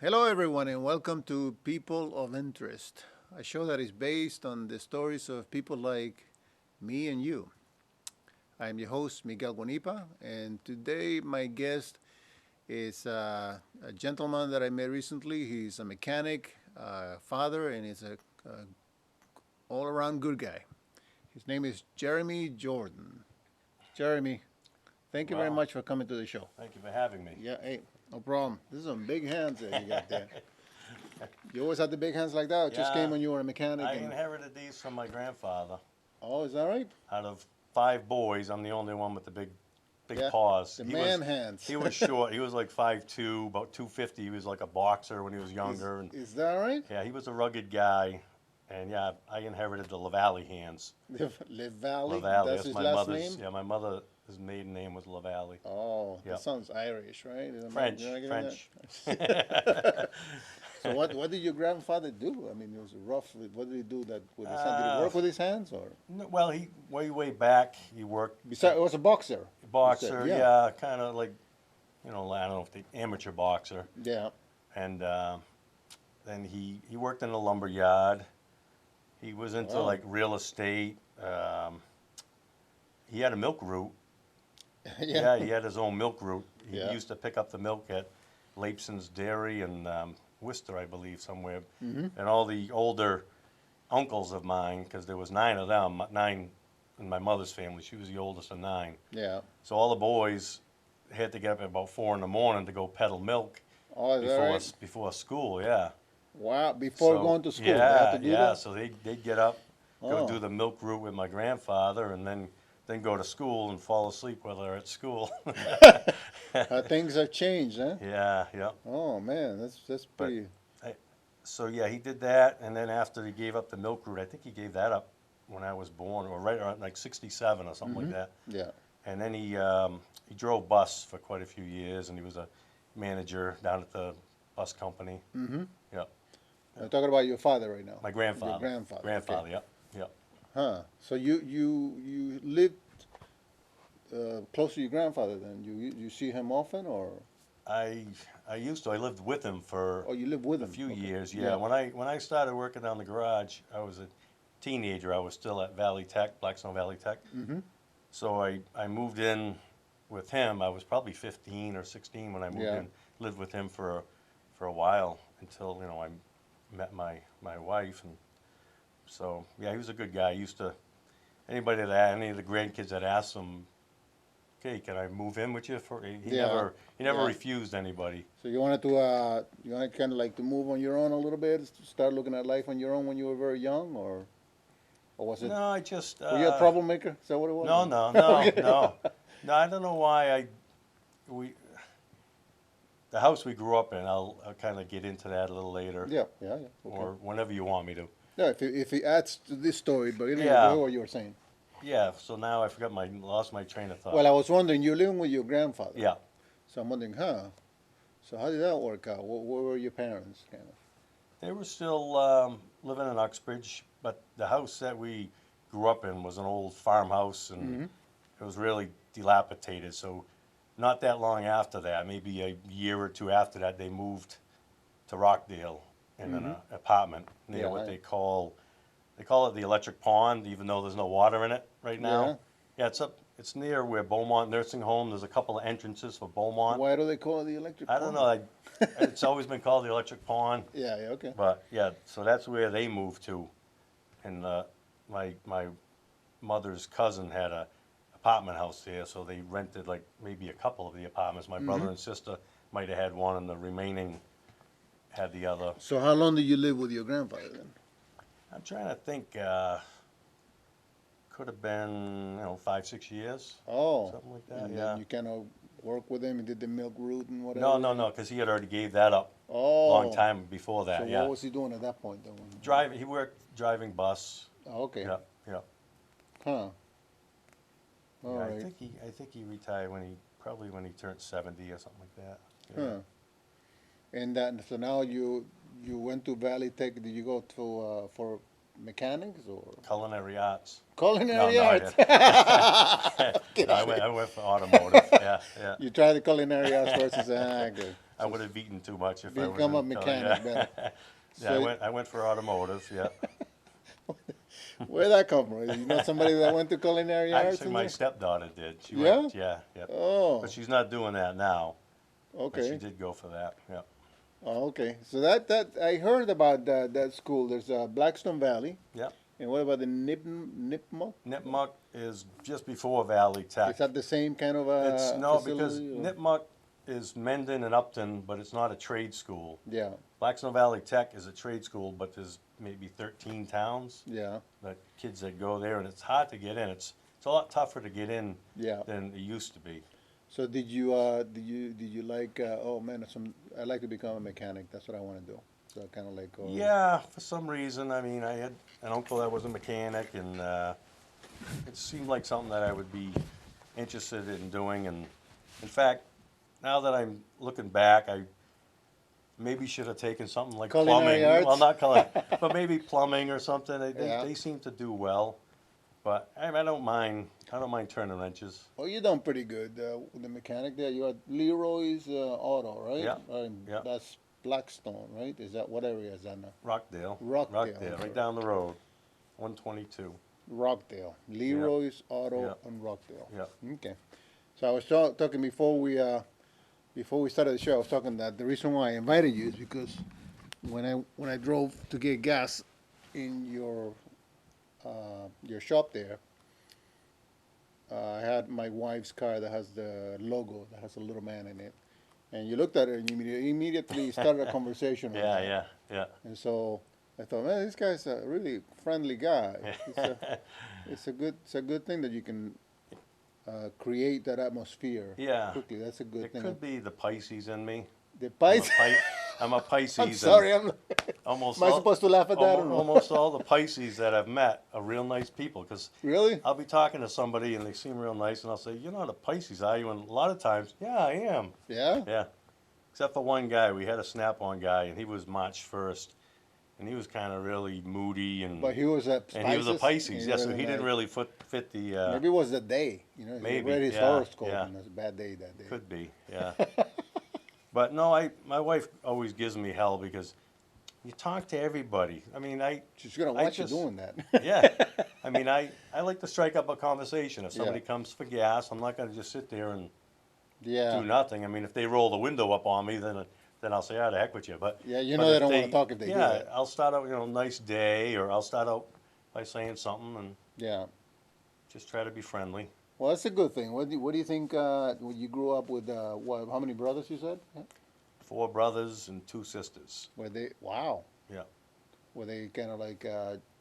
Hello, everyone, and welcome to People of Interest, a show that is based on the stories of people like me and you. I'm your host, Miguel Guanipa, and today my guest is a gentleman that I met recently. He's a mechanic, father, and he's a all around good guy. His name is Jeremy Jordan. Jeremy, thank you very Well, much for coming to the show. thank you for having me. Yeah, hey, no problem. This is some big hands that you got there. You always had the big hands like that? It just came Yeah, when you were a mechanic I and inherited these from my grandfather. oh, is that right? Out of five boys, I'm the only one with the big Yeah. paws. The man hands. He was short. He was like 5'2", about 250. He was like a boxer when he was Is, younger. And is that right? yeah, he was a rugged guy. And yeah, I inherited the LaValle hands. Live Valley? LaValle, That's that's his my last mother's. name? Yeah, my mother's maiden name was LaValle. Oh, Yeah. that sounds Irish, right? French, Am I getting French. that? So what did your grandfather do? I mean, it was rough. What did he do that with his hand? Did he work with his hands or? No, well, he way back. He worked Besides, it was a boxer. boxer. Yeah. Yeah, kind of like I don't know if the amateur boxer. Yeah. And then he worked in a lumber yard. He was into Wow. like real estate. He had a milk route. Yeah, he had his own milk route. He Yeah. used to pick up the milk at Lapson's Dairy in Worcester, I believe, somewhere. Mm-hmm. And all the older uncles of mine, because there was nine of them, nine in my mother's family. She was the oldest of nine. Yeah. So all the boys had to get up at about 4 in the morning to go peddle milk Oh, is that right? before school. Yeah. Wow. Before So, going to school, they Yeah, had to do yeah. that? So they'd get up, go Oh. do the milk route with my grandfather, and then go to school and fall asleep while they're at school. Things have changed, huh? Yeah, yeah. Oh man, that's But pretty. So yeah, he did that, and then after he gave up the milk route, I think he gave that up when I was born, or right around like 67 or something like that. Yeah. And then he drove bus for quite a few years, and he was a manager down at the bus company. Mm-hmm. Yeah, I'm talking about your father right now. my grandfather. Your grandfather. Grandfather. Okay. Yep, yep. Huh. So you lived close to your grandfather then? You see him often or? I used to. I lived with him for Oh, you live with a him? few Okay. years. Yeah. When I started working on the garage, I was a teenager. I was still at Valley Tech, Blackstone Valley Tech. Mm-hmm. So I moved in with him. I was probably 15 or 16 when I moved Yeah. in. Lived with him for a while until I met my wife, and so yeah, he was a good guy. He used to any of the grandkids that asked him, "Okay, can I move in with you?" He Yeah. never Yeah. refused anybody. So you wanted to kind of like to move on your own a little bit, start looking at life on your own when you were very young, or was it? No, I just Were you a troublemaker? Is that what it was? Okay. no. I don't know why we the house we grew up in. I'll kind of get into that a little later, Yeah. Yeah. Yeah. Okay. or whenever you want me to. Yeah. If he adds to this story, but anyway, Yeah. go ahead what you were saying. Yeah. So now I lost my train of thought. Well, I was wondering, you're living with your grandfather. Yeah. So I'm wondering, so how did that work out? Where were your parents, kind of? They were still living in Uxbridge, but the house that we grew up in was an old farmhouse, and it was really dilapidated. So not that long after that, maybe a year or two after that, they moved to Rockdale in an apartment near Yeah, what I- they call it the electric pond, even though there's no water in it right now. Yeah, it's near where Beaumont Nursing Home. There's a couple of entrances for Beaumont. Why do they call it the electric I don't pond? know. It's always been called the electric pond. Yeah, yeah, okay. But yeah, so that's where they moved to, and my mother's cousin had a apartment house there, so they rented like maybe a couple of the apartments. My brother and sister might have had one, and the remaining had the other. So how long did you live with your grandfather then? I'm trying to think. Could have been 5-6 years, Oh, something like that. and Yeah. then you kind of worked with him and did the milk route and whatever? No, because he had already gave that up Oh. a long time before So that. Yeah. what was he doing at that point then? He worked driving bus. Oh, okay. Yeah, yeah. Huh. All Yeah, right. I think he retired probably when he turned 70 or something like that. Yeah. Huh. And then, so now you went to Valley Tech. Did you go to for mechanics or Culinary arts. culinary No, I arts? No, I went for automotive. Yeah, yeah. You tried the culinary arts first and said, good. I would have eaten too much if I was Become a in mechanic, yeah. better. Yeah, So I went for automotive. Yeah. where'd that come from? You know somebody that went to culinary arts Actually, in my there? stepdaughter did. She Yeah? went. Yeah, yeah. But Oh, she's not doing that now. But she okay. did go for that. Yeah. Oh, okay. So that I heard about that school. There's Blackstone Valley. Yeah. And what about the Nipmuc? Nipmuc is just before Valley Tech. Is that the same kind of It's no, because facility? Or? Nipmuc is Mendon and Upton, but it's not a trade school. Yeah, Blackstone Valley Tech is a trade school, but there's maybe 13 towns yeah, that kids that go there, and it's hard to get in. It's a lot tougher to get in yeah. than it used to be. So did you like? Oh man, I like to become a mechanic. That's what I want to do. So kind of like. Oh, Yeah, for some reason. I mean, I had an uncle that was a mechanic, and it seemed like something that I would be interested in doing. And in fact, now that I'm looking back, I maybe should have taken something like Culinary plumbing. arts? Well, not culinary, but maybe plumbing or something. Yeah. They seem to do well. But I don't mind. I don't mind turning wrenches. Oh, you done pretty good. With the mechanic there, you had Leroy's Auto, right? Yeah, yeah. That's Blackstone, right? Is that what area is that now? Rockdale. Rockdale, okay. Right down the road. 122. Rockdale, Leroy's Auto Yeah. and Rockdale. Yeah. Okay. So I was talking before we started the show. I was talking that the reason why I invited you is because when I drove to get gas in your shop there, I had my wife's car that has the logo that has a little man in it, and you looked at it and you immediately started a conversation. with Yeah, her. yeah, yeah. And so I thought, man, this guy's a really friendly guy. It's a good thing that you can create that atmosphere Yeah. quickly. That's a good It thing. could be the Pisces in me. The Pisces. I'm a Pisces. I'm sorry. and almost Am I supposed to laugh at that or no? almost all the Pisces that I've met are real nice people. Because Really? I'll be talking to somebody and they seem real nice, and I'll say, "You're not a Pisces, are you?" And a lot of times, yeah, I am. Yeah. Yeah. Except for one guy, we had a Snap-on guy, and he was March 1st, and he was kind of really moody But he was a and he was a Pisces, yeah. So really he didn't like- really fit the. Maybe it was the day. You know, Maybe, he read his yeah, horoscope yeah. and it was a bad day that day. Could be, yeah. But no, my wife always gives me hell because you talk to everybody. I mean, She's gonna I watch just- you doing that. yeah. I mean, I like to strike up a conversation. If somebody Yeah. comes for gas, I'm not going to just sit there and Yeah. do nothing. I mean, if they roll the window up on me, then I'll say, "Ah, the heck with you." But Yeah, you but know they if don't want to talk if they do yeah, that. I'll start out, nice day, or I'll start out by saying something and Yeah. just try to be friendly. Well, that's a good thing. What do you think? When you grew up with what? How many brothers you said? 4 brothers and 2 sisters. Were they? Wow. Yeah. Were they kind of like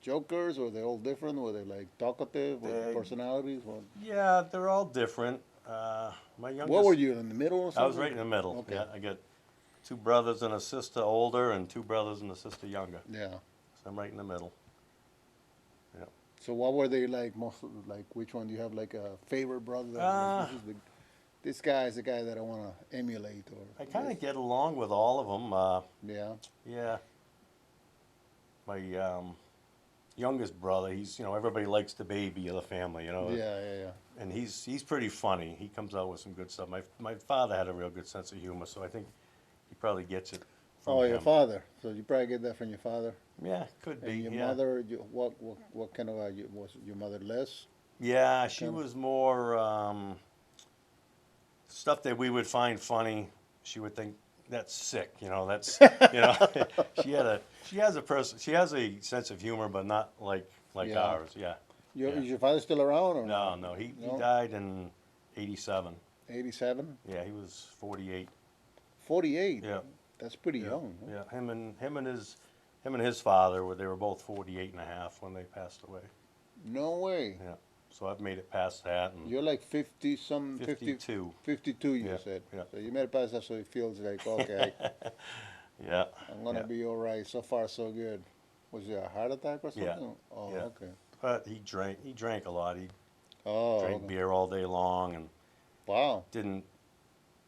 jokers, or were they all different? Were they like talkative, or They- personalities? Or, Yeah, they're all different. My youngest. what were you in the middle or something? I was right in the middle. Okay. Yeah, I got 2 brothers and a sister older, and 2 brothers and a sister younger. Yeah. So I'm right in the middle. So what were they like? Most like which one do you have like a favorite brother? That, Uh, this guy is the guy that I want to emulate, or I kind of get along with all of them. yeah. Yeah. My youngest brother, he's everybody likes the baby of the family, Yeah. and he's pretty funny. He comes out with some good stuff. My father had a real good sense of humor, so I think he probably gets it from Oh, him. your father. So you probably get that from your father. Yeah, could be. And your yeah. mother, what kind of was your mother less? Yeah, she Kind of- was more stuff that we would find funny. She would think that's sick, That's she has a sense of humor, but not like Yeah. ours. Yeah. Yeah. Is your father still around or No, he No? died in '87. 87? Yeah, he was 48. 48. Yeah. That's pretty Yeah. young. Huh? Yeah, him and his father they were both 48 and a half when they passed away. No way. Yeah. So I've made it past that, and You're like 50 some 52. 52 you Yeah, said. yeah. So you made it past that, so it feels like okay, Yeah. I'm gonna yeah. be all right. So far so good. Was it a heart attack or something? Yeah, Oh, yeah. okay. But he drank a lot. He Oh, drank okay. beer all day long and Wow. didn't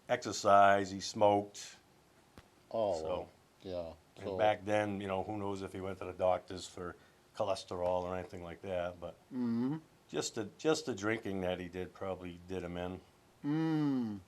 exercise. He smoked. Oh, So- well, yeah. And back then, who knows if he went to the doctors for cholesterol or anything like that. But Mm-hmm. just the drinking that he did probably did him in. Mm.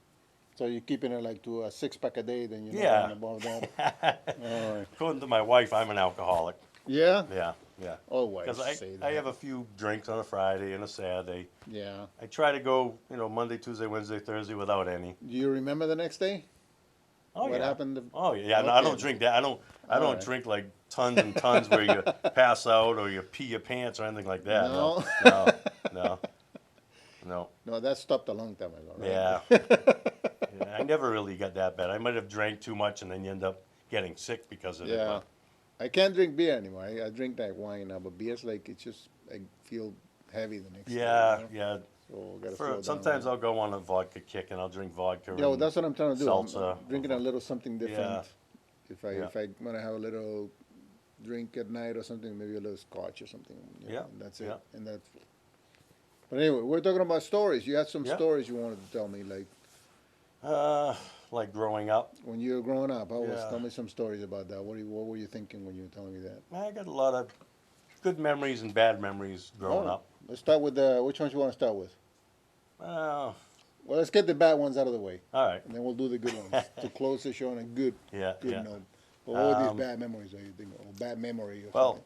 So you're keeping it like to a 6-pack a day, then you're not Yeah. going above that. All right. According to my wife, I'm an alcoholic. Yeah? Yeah, yeah. All wives Because I, say I that. have a few drinks on a Friday and a Saturday. Yeah. I try to go, Monday, Tuesday, Wednesday, Thursday without any. Do you remember the next day? Oh What yeah. happened? Oh yeah. No, I Okay. don't drink that. I All don't right. drink like tons and tons where you pass out or you pee your pants or anything like that. No, No. no, no, no. No, that stopped a long time ago, Yeah. right? Yeah. I never really got that bad. I might have drank too much and then you end up getting sick because of it. Yeah. But I can't drink beer anymore. I drink like wine now, but beer's like it's just I feel heavy the next day. yeah, You know? yeah. So gotta slow down. Sometimes I'll go on a vodka kick and I'll drink vodka. Yeah, well, and that's what I'm trying to do. I'm salsa. drinking a little something different. Yeah. If I want to have a little drink at night or something, maybe a little scotch or something. Yeah, And that's it. yeah. And that's. But anyway, we're talking about stories. You had some Yeah. stories you wanted to tell me, like Like growing up. when you were growing up. Yeah. Tell me some stories about that. What were you thinking when you were telling me that? I got a lot of good memories and bad memories growing Oh, up. Let's start with which ones you want to start with? Oh, Well, let's get the bad ones out of the way, all right. and then we'll do the good ones to close the show on a good Yeah, yeah. note. But what were these Um, bad memories that you think, or bad memory? Or Well, something?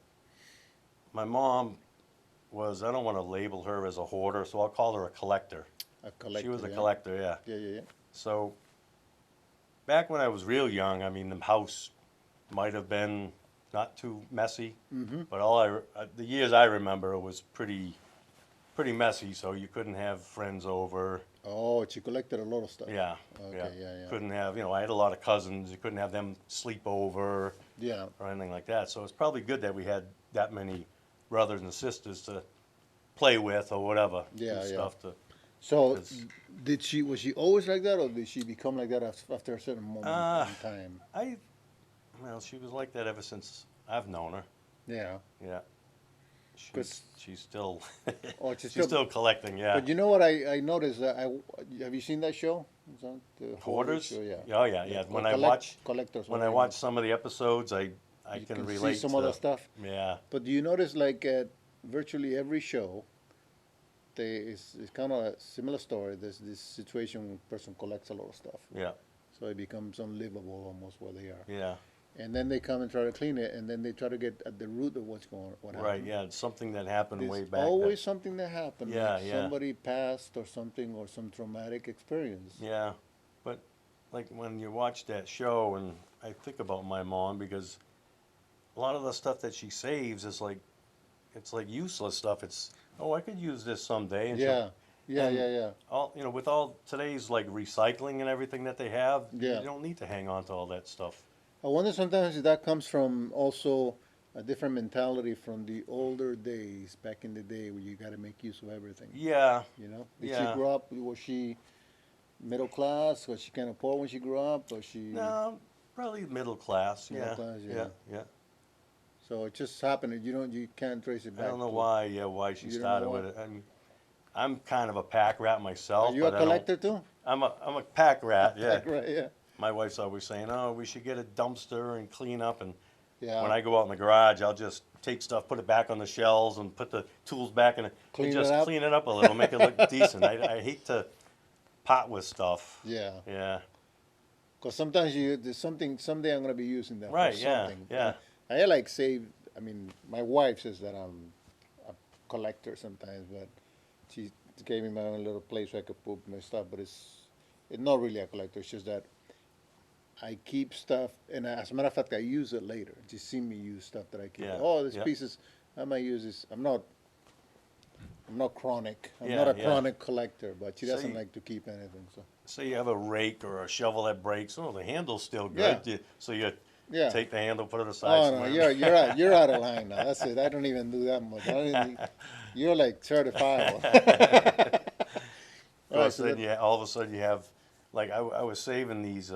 my mom was, I don't want to label her as a hoarder, so I'll call her a collector. A collector. She was a yeah? collector, yeah. Yeah, yeah, yeah. So back when I was real young, I mean, the house might have been not too messy, Mm-hmm. but the years I remember, it was pretty messy, so you couldn't have friends over. Oh, she collected a lot of stuff. Yeah, Okay, yeah. Couldn't have, I had a lot of cousins. You couldn't have them sleep over Yeah. or anything like that. So it's probably good that we had that many brothers and sisters to play with or whatever. Yeah, do yeah. stuff to. So, 'Cause- was she always like that, or did she become like that after a certain moment in time? Well, she was like that ever since I've known her. Yeah. Yeah. 'Cause- She's still Oh, she's still collecting. Yeah. But you know what I noticed? Have you seen that show? Is that the Hoarders? Show? Yeah. Oh yeah. When I watch collectors. when I watch some of the episodes, I you can can relate see some to other stuff. Yeah. But do you notice, like at virtually every show, it's kind of a similar story. There's this situation where a person collects a lot of stuff, Yeah. so it becomes unlivable almost where they are. Yeah. And then they come and try to clean it, and then they try to get at the root of what Right. happened. Yeah. It's something that happened There's way back. always something that happened. Yeah, like yeah. somebody passed or something, or some traumatic experience. Yeah, but like when you watch that show, and I think about my mom because a lot of the stuff that she saves is like, it's like useless stuff. It's I could use this someday. And Yeah, yeah, and yeah. all with all today's like recycling and everything that they have, Yeah. you don't need to hang on to all that stuff. I wonder sometimes if that comes from also a different mentality from the older days, back in the day, where you got to make use of everything. Yeah, You know, did Yeah. she grow up? Was she middle class? Was she kind of poor when she grew up? Or she? no, probably middle class. Middle Yeah, class, yeah. yeah, yeah. So it just happened. You can't trace it I back. don't know to- why. Yeah, why she You don't started know with why? it. I mean, I'm kind of a pack rat myself. Are you a but I don't- collector too? I'm a pack rat. Yeah. Right. Yeah. My wife's always saying, "Oh, we should get a dumpster and clean up." And Yeah. when I go out in the garage, I'll just take stuff, put it back on the shelves, and put the tools back in it, Clean and it just up? clean it up a little, make it look decent. I hate to pot with stuff. Yeah. Yeah. Because sometimes there's something someday I'm gonna be using that Right, for yeah, something. yeah. I like save. I mean, my wife says that I'm a collector sometimes, but she gave me my own little place where I could put my stuff. But it's not really a collector. It's just that I keep stuff, and as a matter of fact, I use it later. Just see me use stuff that I keep. Yeah, Oh, this yeah. pieces I might use this. I'm not chronic. I'm Yeah, not a yeah. chronic collector, but she So doesn't you- like to keep anything. So Say you have a rake or a shovel that breaks. Oh, the handle's still Yeah. good. So you yeah. take the handle, put it aside. Oh no, somewhere. you're out of line now. That's it. I don't even do that much. You're like certifiable. All Alright, of a so sudden, all of a sudden you have, like I was saving these.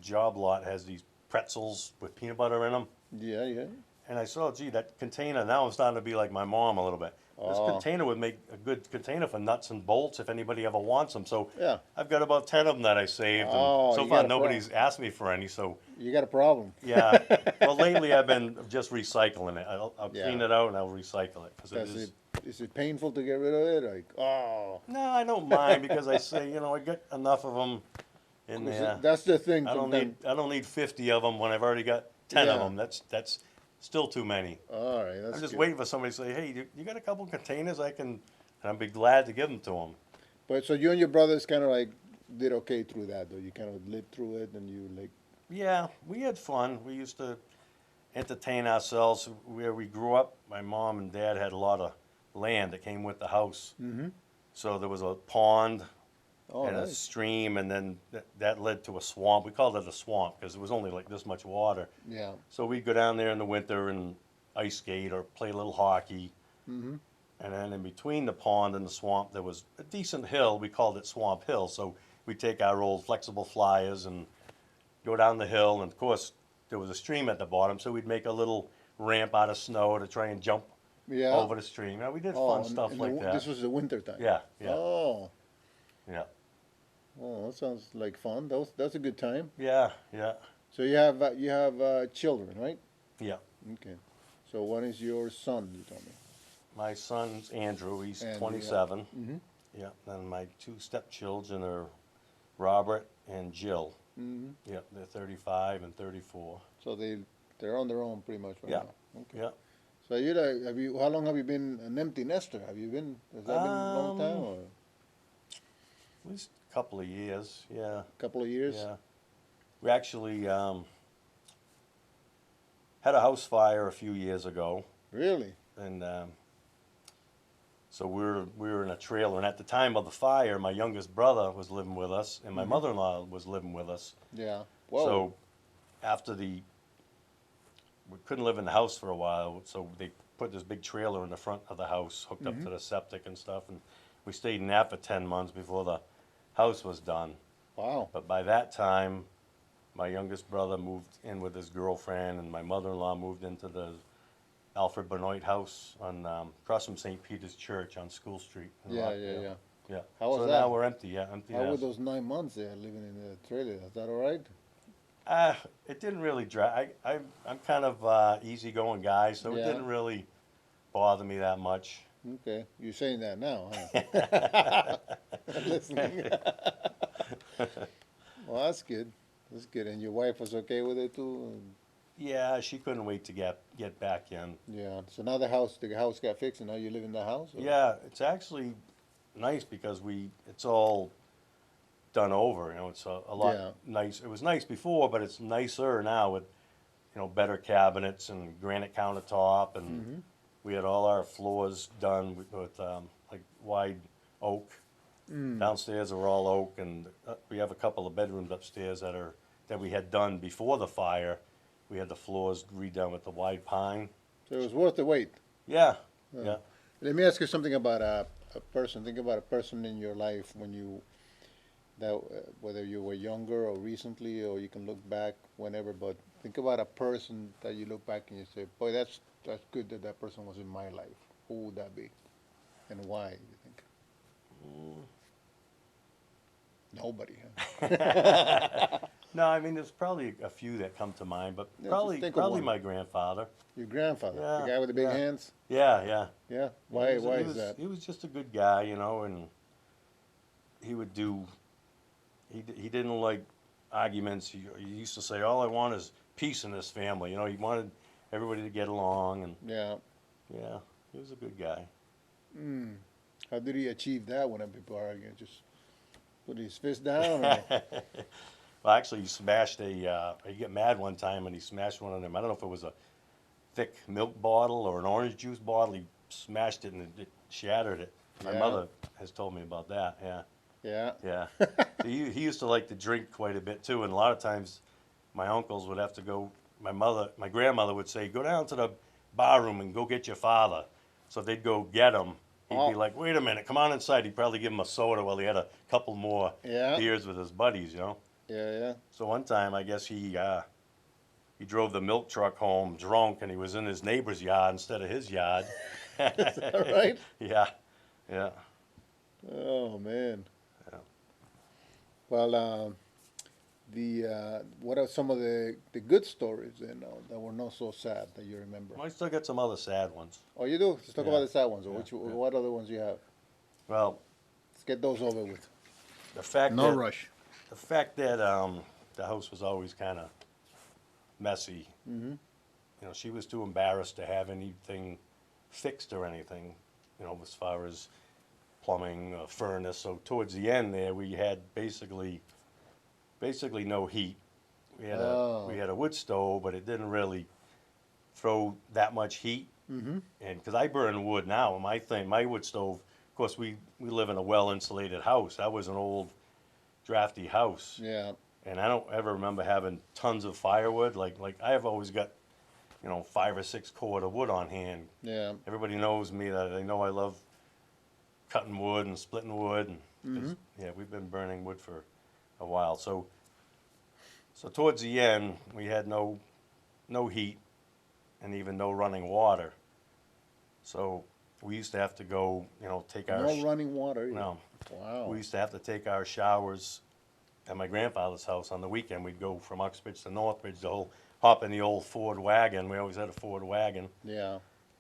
Job Lot has these pretzels with peanut butter in them. yeah, yeah. And I saw, gee, that container, now I'm starting to be like my mom a little bit. This Oh. container would make a good container for nuts and bolts if anybody ever wants them. So Yeah. I've got about 10 of them that I saved, and Oh, so you far got a nobody's asked me for any. So You got a problem. yeah, well lately I've been just recycling it. I'll clean Yeah. it out and I'll recycle it because it Does is. is it painful to get rid of it? Like, oh, No, I don't mind because I say I got enough of them in 'cause there. that's the thing. I don't need 50 of them when I've already got 10 of Yeah. them. That's still too many. All right, that's I'm just good. waiting for somebody to say, hey, you got a couple containers and I'd be glad to give them to them. But so you and your brothers kind of like did okay through that, though. You kind of lived through it, and you like, Yeah, we had fun. We used to entertain ourselves where we grew up. My mom and dad had a lot of land that came with the house. mm-hmm. So there was a pond Oh, and a nice. stream, and then that led to a swamp. We called it a swamp because it was only like this much water. Yeah. So we'd go down there in the winter and ice skate or play a little hockey. Mm-hmm. And then in between the pond and the swamp, there was a decent hill. We called it Swamp Hill. So we'd take our old flexible flyers and go down the hill. And of course, there was a stream at the bottom. So we'd make a little ramp out of snow to try and jump Yeah. over the stream. Now, we did fun stuff like that. This was the winter time. Yeah, yeah, Oh. yeah, Oh, that sounds like fun. That's a good time. yeah, yeah, So you have children, right? yeah. Okay. So one is your son, you told me. My son's Andrew. He's And, 27. Mm-hmm. Yeah. And my two stepchildren are Robert and Jill. Mm-hmm. Yeah, they're 35 and 34. So they're on their own pretty much right Yeah. now. Okay. Yeah. So you like how long have you been an empty nester? Has that been a long time or At least a couple of years. Yeah. a couple of years? Yeah. We actually had a house fire a few years ago, Really? and so we were in a trailer. And at the time of the fire, my youngest brother was living with us, and my mother-in-law was living with us. Yeah. Whoa. So after we couldn't live in the house for a while, so they put this big trailer in the front of the house, hooked up to the septic and stuff, and we stayed in that for 10 months before the house was done. Wow. But by that time, my youngest brother moved in with his girlfriend, and my mother-in-law moved into the Alfred Benoit house on across from St. Peter's Church on School Street. in Yeah, Rockdale. yeah. Yeah. How was so that? now we're empty. Yeah, empty. How were house. those 9 months there living in the trailer? Is that all right? It didn't really drag. I'm kind of easygoing guy, so it Yeah. didn't really bother me that much. Okay. You're saying that now, huh? Listening. Well, that's good. That's good. And your wife was okay with it too? Yeah, she couldn't wait to get back in. Yeah. So now the house got fixed, and now you live in the house? Or? Yeah, it's actually nice because it's all done over. It's a lot Yeah. nice. It was nice before, but it's nicer now with better cabinets and granite countertop, and we had all our floors done with like wide oak. Downstairs are all oak, and we have a couple of bedrooms upstairs that we had done before the fire. We had the floors redone with the wide pine. So it was worth the wait. Yeah, Yeah. yeah. Let me ask you something about a person. Think about a person in your life whether you were younger or recently, or you can look back whenever. But think about a person that you look back and you say, "Boy, that's good that person was in my life." Who would that be, and why? You think? Nobody. Huh? No, I mean there's probably a few that come to mind, but Yeah, just probably think of one. my grandfather. Your grandfather, the Yeah, guy with the big yeah. hands. Yeah, yeah. Yeah. Why? He was- Why he is was- that? He was just a good guy, and he would do. He didn't like arguments. He used to say, "All I want is peace in this family." He wanted everybody to get along, and Yeah. yeah, he was a good guy. Mm. How did he achieve that when people are arguing? Just put his fist down? Or? Well, actually, he smashed he got mad one time and he smashed one of them. I don't know if it was a thick milk bottle or an orange juice bottle. He smashed it and it shattered it. My Yeah. mother has told me about that. Yeah, Yeah. yeah. he used to like to drink quite a bit too, and a lot of times my uncles would have to go. My grandmother would say, "Go down to the bar room and go get your father." So they'd go get him. He'd be Oh. like, "Wait a minute, come on inside." He'd probably give him a soda while he had a couple more Yeah. beers with his buddies, Yeah. Yeah. So one time, I guess he drove the milk truck home drunk, and he was in his neighbor's yard instead of his yard. Is that right? Yeah, yeah. Oh man. Yeah. Well, what are some of the good stories then that were not so sad that you remember? I still got some other sad ones. Oh, you do. Let's talk Yeah, about the sad ones. Or yeah, which yeah. what other ones you have? Well, Let's get those over with. the fact No that rush. the house was always kind of messy. Mm-hmm. You know, she was too embarrassed to have anything fixed or anything. You know, as far as plumbing, furnace. So towards the end there, we had basically no heat. We Oh. had a wood stove, but it didn't really throw that much heat. Mm-hmm. And because I burn wood now, my wood stove. Of course, we live in a well insulated house. That was an old drafty house, Yeah. and I don't ever remember having tons of firewood. Like I have always got 5 or 6 cord of wood on hand. Yeah. Everybody knows me that they know I love cutting wood and splitting wood, and 'cause, Mm-hmm. yeah, we've been burning wood for a while. So towards the end, we had no heat and even no running water. So we used to have to go, take our No running water either. no, Wow. we used to have to take our showers at my grandfather's house on the weekend. We'd go from Uxbridge to Northbridge, hop in the old Ford wagon. We always had a Ford wagon, Yeah.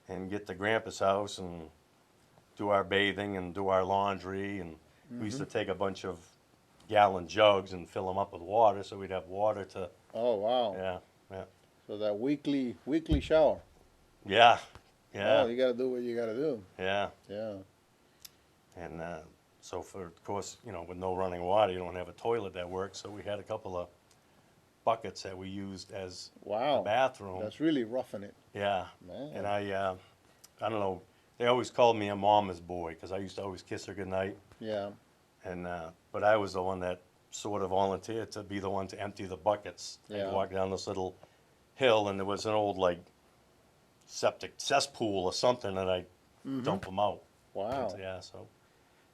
and get to Grandpa's house and do our bathing and do our laundry. And we used to take a bunch of gallon jugs and fill them up with water, so we'd have water to. Oh wow. Yeah, yeah, So that weekly shower. yeah, Oh, yeah, you gotta do what you gotta do. yeah. Yeah. And so, of course, with no running water, you don't have a toilet that works. So we had a couple of buckets that we used as a Wow. bathroom. That's really roughing it, Yeah, man. and I don't know. They always called me a mama's boy because I used to always kiss her goodnight. Yeah. And but I was the one that sort of volunteered to be the one to empty the buckets. Yeah. I'd walk down this little hill, and there was an old septic cesspool or something, and I'd dump them out. Wow. Yeah, so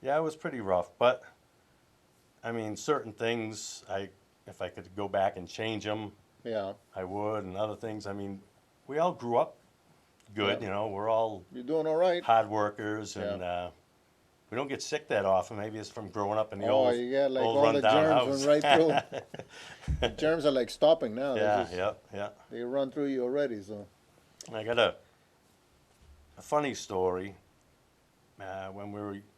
yeah, it was pretty rough. But I mean, certain things, if I could go back and change them, Yeah. I would, and other things. I mean, we all grew up good. Yeah. We're all You're doing all right. hard workers, and we don't get sick that often. Maybe it's from growing up in the Oh, old, you got like old all the rundown germs house. went right through. The germs are like stopping now. Yeah, yeah. They run through you already. So. I got a funny story. When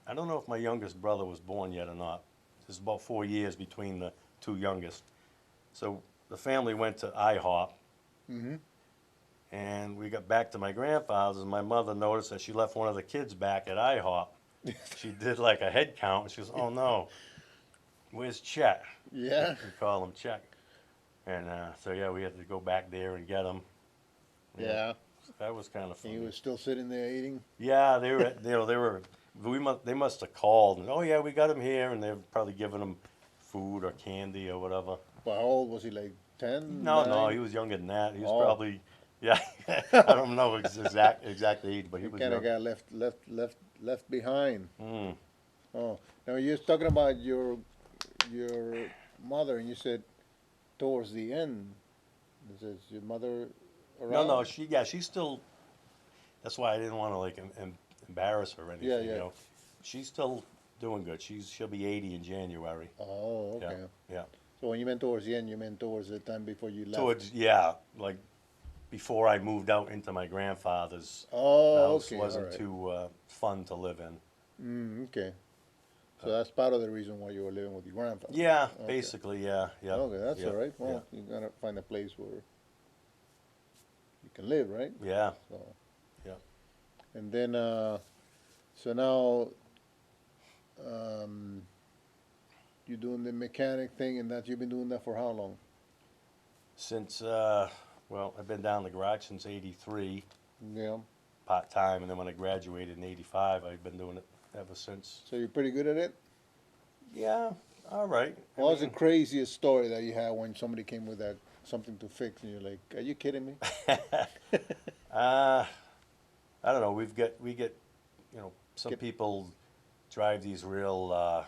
I don't know if my youngest brother was born yet or not. There's about 4 years between the two youngest. So the family went to IHOP, Mm-hmm. and we got back to my grandfather's, and my mother noticed that she left one of the kids back at IHOP. She did like a head count, and she goes, "Oh no, where's Chet?" Yeah. We call him Chet. And so yeah, we had to go back there and get him. Yeah. That was kind of And funny. you were still sitting there eating. Yeah, they were. They must have called, and oh yeah, we got him here, and they're probably giving him food or candy or whatever. Well, how old was he? Like 10? No, 9? he was younger than that. He was Oh. probably, yeah. I don't know his exact age, but he You was kind of young. got left behind. Mm. Oh, now you're talking about your mother, and you said towards the end. Is your mother around? No, she's still. That's why I didn't want to embarrass her or anything. Yeah. She's still doing good. She'll be 80 in January. Oh, okay. Yeah. So when you meant towards the end, you meant towards the time before you left. Like before I moved out into my grandfather's Oh, house. okay. Wasn't all right. too fun to live in. Okay. So that's part of the reason why you were living with your grandfather. Yeah, Okay. basically, yeah. Okay, that's yeah, all right. Well, you gotta find a place where you can live, right? Yeah. So. Yeah. And then, so now, you're doing the mechanic thing, and that you've been doing that for how long? Since I've been down the garage since '83, Yeah. part time, and then when I graduated in '85, I've been doing it ever since. So you're pretty good at it? Yeah, all right. What was the craziest story that you had when somebody came with something to fix, and you're like, "Are you kidding me?" I don't know. We get, some Get- people drive these real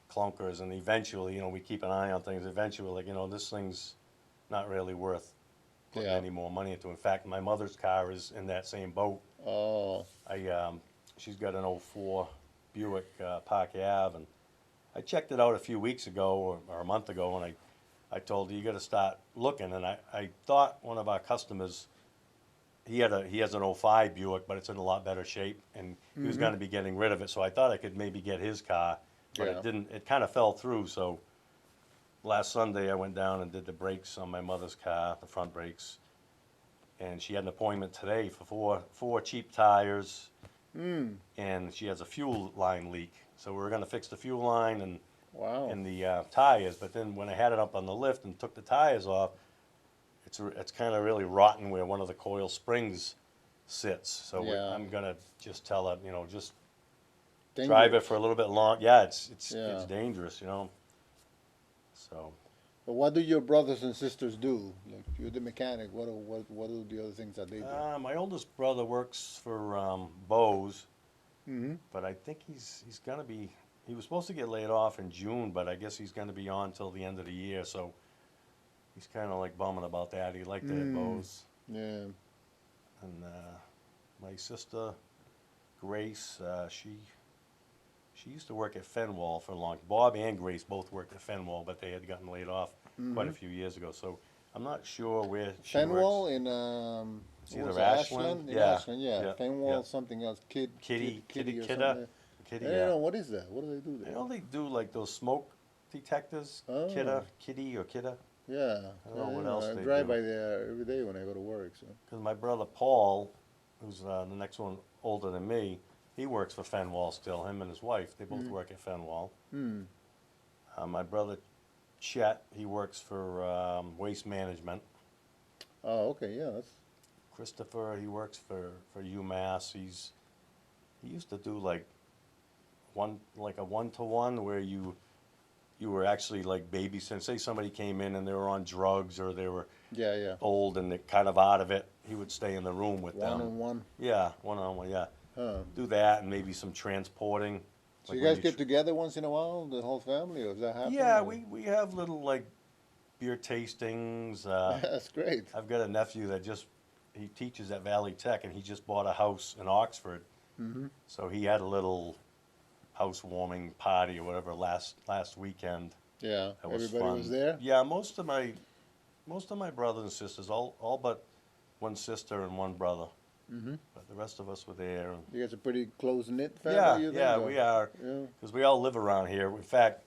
clunkers, and eventually, we keep an eye on things. Eventually, this thing's not really worth putting Yeah. any more money into. In fact, my mother's car is in that same boat. Oh, She's got an '04 Buick Park Ave, and I checked it out a few weeks ago or a month ago, and I told her you got to start looking. And I thought one of our customers, he has an '05 Buick, but it's in a lot better shape, and he was mm-hmm. going to be getting rid of it. So I thought I could maybe get his car, but Yeah. it didn't. It kind of fell through. So last Sunday I went down and did the brakes on my mother's car, the front brakes, and she had an appointment today for four cheap tires, Mm. and she has a fuel line leak. So we were going to fix the fuel line Wow. and the tires, but then when I had it up on the lift and took the tires off, it's kind of really rotten where one of the coil springs sits. So Yeah. I'm gonna just tell her, just drive it Dangerous. for a little bit long. Yeah, it's Yeah. dangerous. So But what do your brothers and sisters do? Like you're the mechanic. What are the other things that they do? my oldest brother works for Bose, Mm-hmm. but I think he's gonna be. He was supposed to get laid off in June, but I guess he's gonna be on till the end of the year. So he's kind of like bumming about that. He liked it at Mm. Bose, Yeah. and my sister Grace, she used to work at Fenwall for a long. Bob and Grace both worked at Fenwall, but they had gotten laid off quite Mm-hmm. a few years ago. So I'm not sure where she Fenwell works. in It's what was either it, Ashland, Ashland? In yeah, Ashland, yeah. yeah, yeah. Fenwell something else. Kitty, Or Kidda, something. I Kitty, don't yeah. know what is that. What do they do I there? know they do like those smoke detectors, Oh, Kitty or Kidda. yeah. I don't know what else I they drive do. by there every day when I go to work. So. Because my brother Paul, who's the next one older than me, he works for Fenwall still. Him and his wife, they both Mm. work at Fenwall. Hmm. My brother Chet, he works for Waste Management. Oh, okay. Yeah. That's. Christopher, he works for UMass. He used to do like a 1-to-1 where you were actually like babysitting. Say somebody came in and they were on drugs or they were Yeah. Yeah. old and they're kind of out of it. He would stay in the room with One them. on one. Yeah, one on one. Yeah, Huh. do that and maybe some transporting. So Like you when guys get together once in a while, the whole family, or does that happen? yeah, Or? we have little like beer tastings. That's great. I've got a nephew that he teaches at Valley Tech and he just bought a house in Oxford. Mm-hmm. So he had a little housewarming party or whatever last weekend. Yeah. That was Everybody fun. was there. Yeah, most of my brothers and sisters, all but one sister and one brother. Mm-hmm. But the rest of us were there. And You guys a pretty close knit yeah, family, you think? yeah, Or- we are Yeah. because we all live around here. In fact,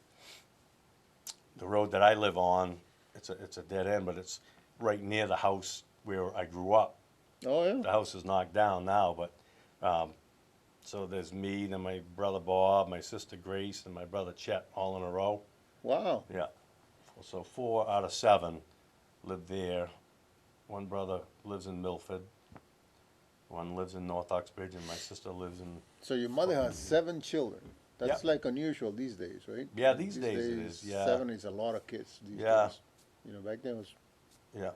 the road that I live on, it's a dead end, but it's right near the house where I grew up. Oh yeah. The house is knocked down now, but so there's me, then my brother Bob, my sister Grace, and my brother Chet all in a row. Wow. Yeah. So 4 out of 7 live there. One brother lives in Milford. One lives in North Uxbridge, and my sister lives in. So your mother has 7 children. That's Yep. like unusual these days, right? Yeah, these days it is, yeah. 7 is a lot of kids these Yeah. days. You know, back then it was Yeah.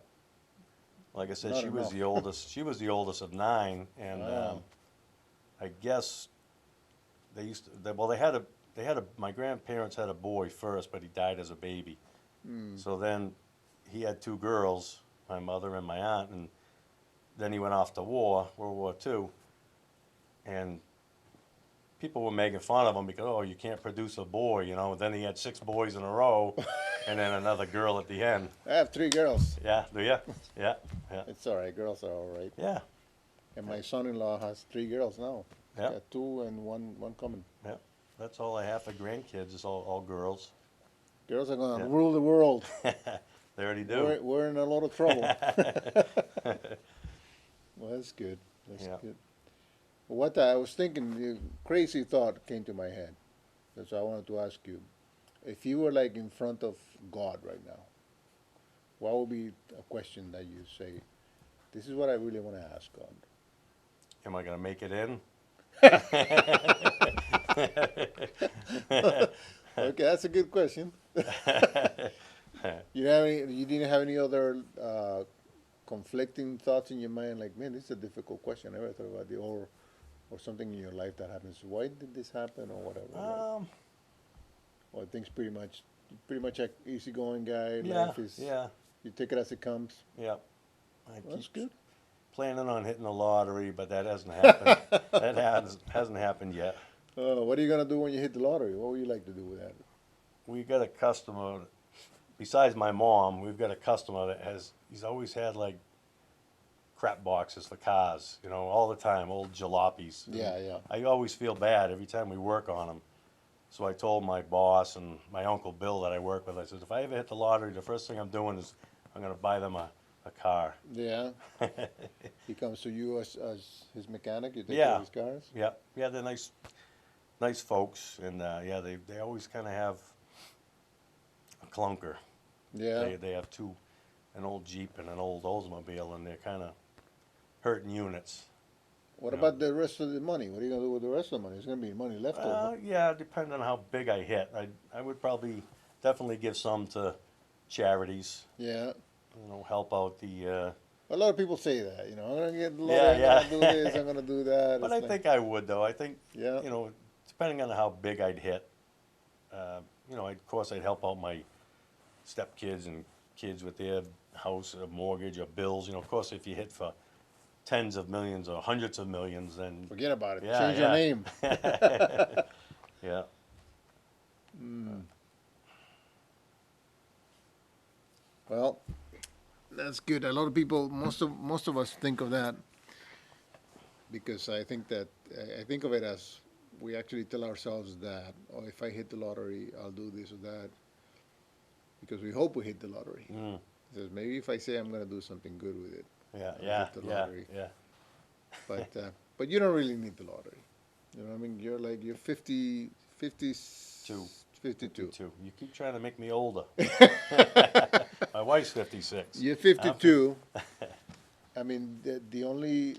Like I said, Not she was enough. the oldest. She was the oldest of 9, and Wow. I guess they used to. They had a. My grandparents had a boy first, but he died as a baby. mm, So then he had 2 girls, my mother and my aunt, and then he went off to war, World War II, and people were making fun of him because, oh, you can't produce a boy, Then he had 6 boys in a row, and then another girl at the end. I have 3 girls. Yeah, do you? Yeah, yeah, It's all right. Girls are all right. yeah, And my son-in-law has 3 girls now. He's yeah, got 2 and one coming. yeah. That's all I have for grandkids. It's all girls. Girls are gonna Yeah. rule the world. They already do. We're in a lot of trouble. Well, that's good. That's Yeah. good. What I was thinking, the crazy thought came to my head. That's why I wanted to ask you. If you were like in front of God right now, what would be a question that you say, this is what I really want to ask God? Am I gonna make it in? Okay, that's a good question. You didn't have any other conflicting thoughts in your mind, like, man, this is a difficult question. I never thought about it, or something in your life that happens. Why did this happen, or whatever? Or things pretty much a easygoing guy. Yeah, Life is yeah, you take it as it comes. yeah. I Well, that's keep good. planning on hitting the lottery, but that hasn't happened. Hasn't happened yet. What are you gonna do when you hit the lottery? What would you like to do with that? We got a customer, besides my mom, we've got a customer that he's always had like crap boxes for cars, all the time, old jalopies. Yeah, yeah. I always feel bad every time we work on them. So I told my boss and my Uncle Bill that I work with, I said, if I ever hit the lottery, the first thing I'm doing is I'm going to buy them a car. Yeah. He comes to you as his mechanic. You take care Yeah. of his cars. Yeah, yeah, they're nice folks, and yeah, they always kind of have a clunker. Yeah. They have two, an old Jeep and an old Oldsmobile, and they're kind of hurting units. What No. about the rest of the money? What are you gonna do with the rest of the money? There's gonna be money left over. Yeah, depending on how big I hit, I would probably definitely give some to charities. Yeah. Help out the. A lot of people say that. I'm gonna get the lottery. Yeah, I'm gonna do this. I'm gonna do that. But It's I like- think I would though. I think Yeah. depending on how big I'd hit, of course I'd help out my stepkids and kids with their house or mortgage or bills. Of course if you hit for tens of millions or hundreds of millions, then Forget about it. Yeah, Change your yeah. name. yeah. Well, that's good. A lot of people, most of us think of that because I think of it as we actually tell ourselves that, oh, if I hit the lottery, I'll do this or that, because we hope we hit the lottery. Mm. Says maybe if I say I'm going to do something good with it, Yeah, I'll yeah, hit the yeah, lottery. yeah. But you don't really need the lottery. You know what I mean? You're 50, 52. 52. You keep trying to make me older. My wife's 56. You're 52. I mean, the only,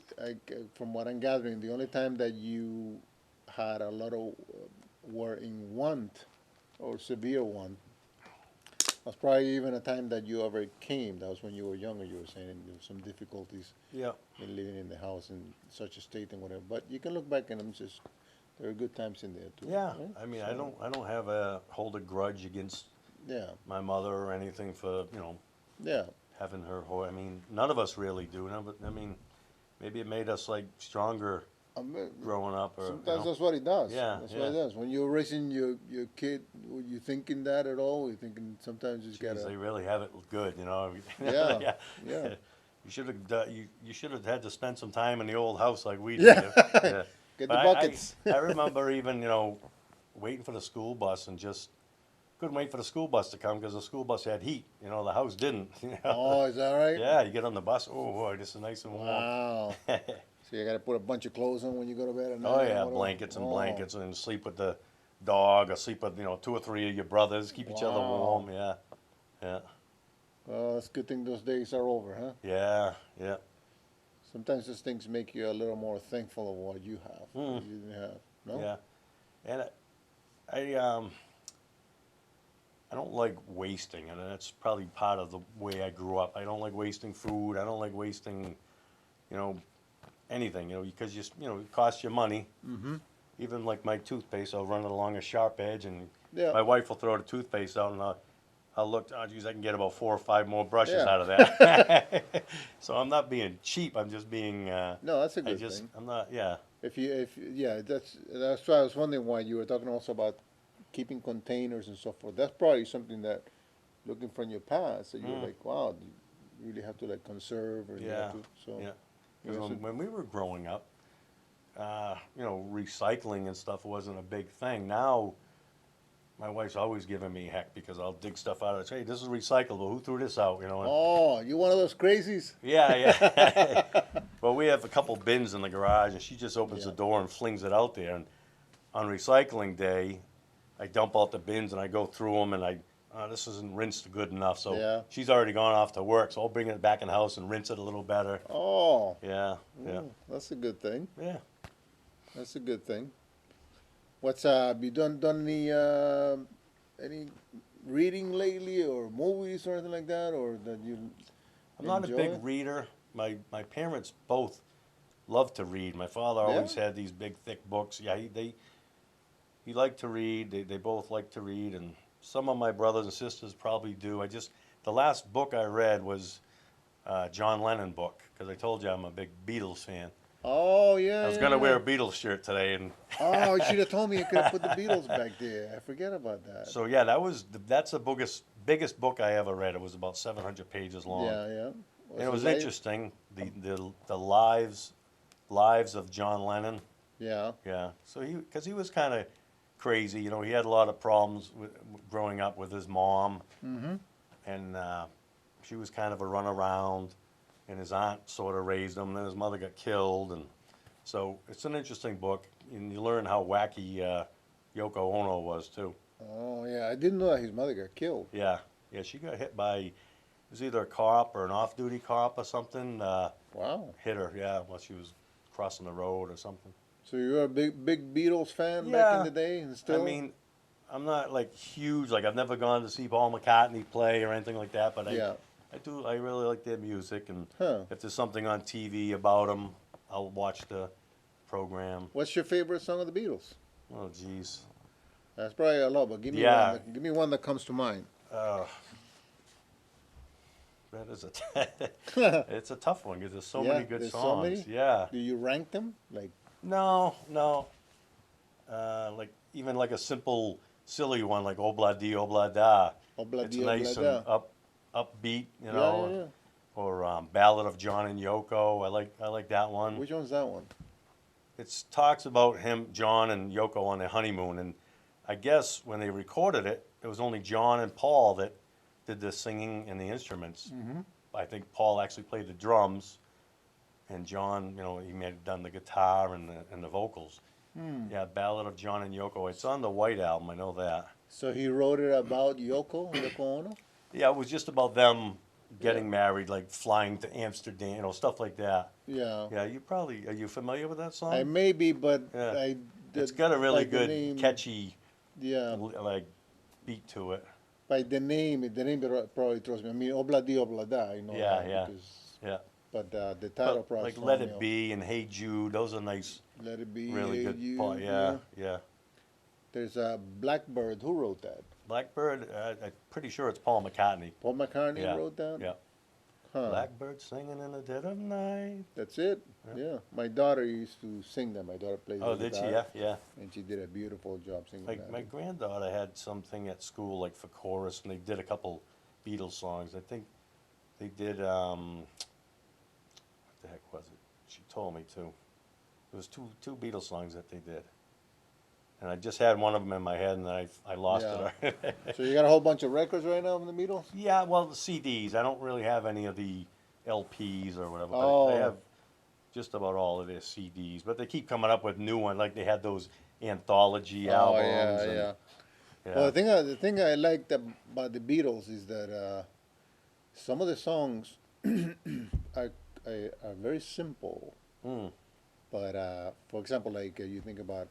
from what I'm gathering, the only time that you had a lot of were in want or severe want was probably even a time that you overcame. That was when you were younger. You were saying there were some difficulties Yeah. in living in the house in such a state and whatever. But you can look back and just there are good times in there too. Yeah. right? I mean, So, I don't have hold a grudge against Yeah, my mother or anything for yeah. having her. I mean, none of us really do. No, but I mean, maybe it made us like stronger growing up. Or Sometimes that's what it does. Yeah, That's what it yeah. does. When you're raising your kid, were you thinking that at all? You're thinking sometimes you just Geez, gotta. they really have it good, Yeah, yeah. yeah. You should have you should have had to spend some time in the old house like we Yeah. did. Yeah. Get But the buckets. I remember even waiting for the school bus and just couldn't wait for the school bus to come because the school bus had heat. The house didn't. Oh, is that right? Yeah, you get on the bus. Oh boy, this is nice and warm. Wow. So you gotta put a bunch of clothes on when you go to bed at night. Oh and yeah, whatever? blankets and Oh, blankets, and sleep with the dog, or sleep with 2 or 3 of your brothers. Keep each other Wow. warm. Yeah, yeah, Well, it's a good thing those days are over, huh? yeah, yeah. Sometimes those things make you a little more thankful of what you have. That you didn't have. No. Yeah, and I don't like wasting, and that's probably part of the way I grew up. I don't like wasting food. I don't like wasting, anything. Because it costs you money. Mm-hmm. Even like my toothpaste, I'll run it along a sharp edge, and Yeah. my wife will throw the toothpaste out, and I'll look. Oh, geez, I can get about 4 or 5 more brushes Yeah. out of that. So I'm not being cheap. I'm just being. No, that's a good thing. I'm not. Yeah. Yeah, that's why I was wondering why you were talking also about keeping containers and so forth. That's probably something that, looking from your past, that you're like, wow, you really have to like conserve or you Yeah. have to, so. Yeah. Yeah, Because so- when we were growing up, recycling and stuff wasn't a big thing. Now, my wife's always giving me heck because I'll dig stuff out of it. Hey, this is recyclable. Who threw this out? And, Oh, you one of those crazies? yeah, yeah. Well, we have a couple bins in the garage, and she just opens Yeah. the door and flings it out there. And on recycling day, I dump out the bins and I go through them, and this isn't rinsed good enough. So Yeah. she's already gone off to work, so I'll bring it back in the house and rinse it a little better. Oh, Yeah, yeah, that's a good thing. yeah. That's a good thing. What's have you done any reading lately or movies or anything like that, or that you I'm not a enjoy? big reader. My parents both love to read. My father always had these big thick books. Yeah, he liked to read. They both like to read, and some of my brothers and sisters probably do. The last book I read was John Lennon book because I told you I'm a big Beatles fan. Oh yeah, I was yeah, gonna yeah. wear a Beatles shirt today, and Oh, you should have told me you could have put the Beatles back there. I forget about that. so yeah, that's the biggest book I ever read. It was about 700 pages long, Yeah, yeah. and Was it it was life? interesting. The lives of John Lennon. Yeah. Yeah, so because he was kind of crazy. He had a lot of problems growing up with his mom, Mm-hmm. and she was kind of a runaround, and his aunt sort of raised him. Then his mother got killed, and so it's an interesting book, and you learn how wacky Yoko Ono was too. Oh yeah, I didn't know that his mother got killed. Yeah, yeah, she got hit by it was either a cop or an off-duty cop or something. Wow. Hit her, yeah, while she was crossing the road or something. So you were a big Beatles fan back in Yeah, the day, and I still? mean, I'm not like huge. Like I've never gone to see Paul McCartney play or anything like that. But Yeah. I do. I really like their music, and Huh. if there's something on TV about them, I'll watch the program. What's your favorite song of the Beatles? Oh, geez. That's probably a lot, but give me Yeah. one. Give me one that comes to mind. That is it's a tough one because there's so Yeah, many good there's so songs. many? Yeah. Do you rank them? Like, No, no. Like even like a simple, silly one like Obla Di Obla Da. Obla It's Di nice Obla and Da. upbeat, Yeah, yeah, yeah. Or Ballad of John and Yoko. I like that one. Which one's that one? It talks about him, John and Yoko on their honeymoon, and I guess when they recorded it, it was only John and Paul that did the singing and the instruments. Mm-hmm. I think Paul actually played the drums, and John, he may have done the guitar and the vocals. Hmm. Yeah, Ballad of John and Yoko. It's on the White Album. I know that. So he wrote it about Yoko Ono? Yeah, it was just about them getting Yeah. married, like flying to Amsterdam, stuff like that. Yeah. Yeah, are you familiar with that song? I may be, but Yeah. I It's got a really by the good, name, catchy, Yeah, like beat to it. by the name probably throws me. I mean, Obla Di Obla Da, I know Yeah, that yeah, because, yeah. but the title But probably like throws Let me It off. Be and Hey Jude, those are nice, Let It Be, really Hey good. You, Yeah, yeah. There's a Blackbird. Who wrote that? Blackbird, I'm pretty sure it's Paul McCartney. Paul McCartney Yeah, wrote that? yeah. Huh. Blackbird singing in the dead of night. That's it? Yeah. Yeah. My daughter used to sing that. My daughter plays Oh, the did she? guitar, Yeah, yeah. and she did a beautiful job singing that. My granddaughter had something at school like for chorus, and they did a couple Beatles songs. I think they did. What the heck was it? She told me too. It was two Beatles songs that they did, and I just had one of them in my head, and I lost it. So you got a whole bunch of records right now from the Beatles? Yeah, well, the CDs. I don't really have any of the LPs or whatever. But Oh. I have just about all of their CDs. But they keep coming up with new ones. Like they had those anthology Oh albums. yeah, and, yeah. yeah. Well, the thing I liked about the Beatles is that some of the songs are, are very simple. Mm, But for example, like you think about